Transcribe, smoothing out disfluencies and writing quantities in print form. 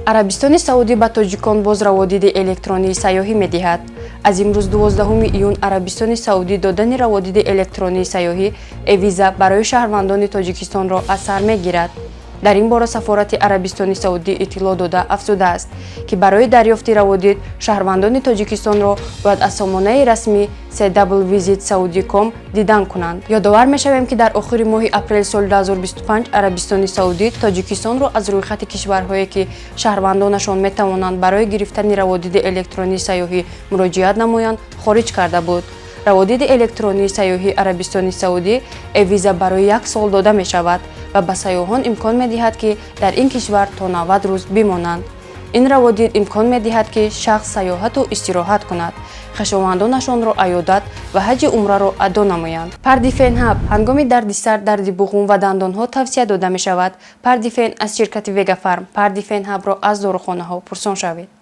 عربستان سعودی با تاجیکان باز روادید الکترونی سیاحی می‌دهد. از امروز 12 ایون عربستان سعودی دادن روادید الکترونی سیاحی ویزا برای شهروندان تاجیکستان را از سر می‌گیرد. در این باره سفارت عربستان سعودی اطلاع داده افزوده است که برای دریافت روادید شهروندان تاجیکستان را باید از سامانه رسمی www.saudi.com دیدن کنند. یادآور می‌شویم که در آخر ماه اپریل سال 2025 عربستان سعودی تاجیکستان را از رویخط کشورهایی که شهروندانشان می‌توانند برای گرفتن روادید الکترونی سیاحی مراجعت نمایند خارج کرده بود. روادید الکترونی سیاحی عربستان سعودی ویزا برای 1 سال داده می شود و به سیاحان امکان می دهد که در این کشور تا 90 روز بمانند. این روادید امکان می دهد که شخص سیاحت و استراحت کند، خویشاوندانشان را عیادت و حج عمره را ادا نمایند. پردیفین هاب هنگام دردسر، درد بوغم و دندان ها توصیه داده می شود. پردیفین از شرکت وگا فارم. پردیفین هاب را از داروخانه ها پرسان شوید.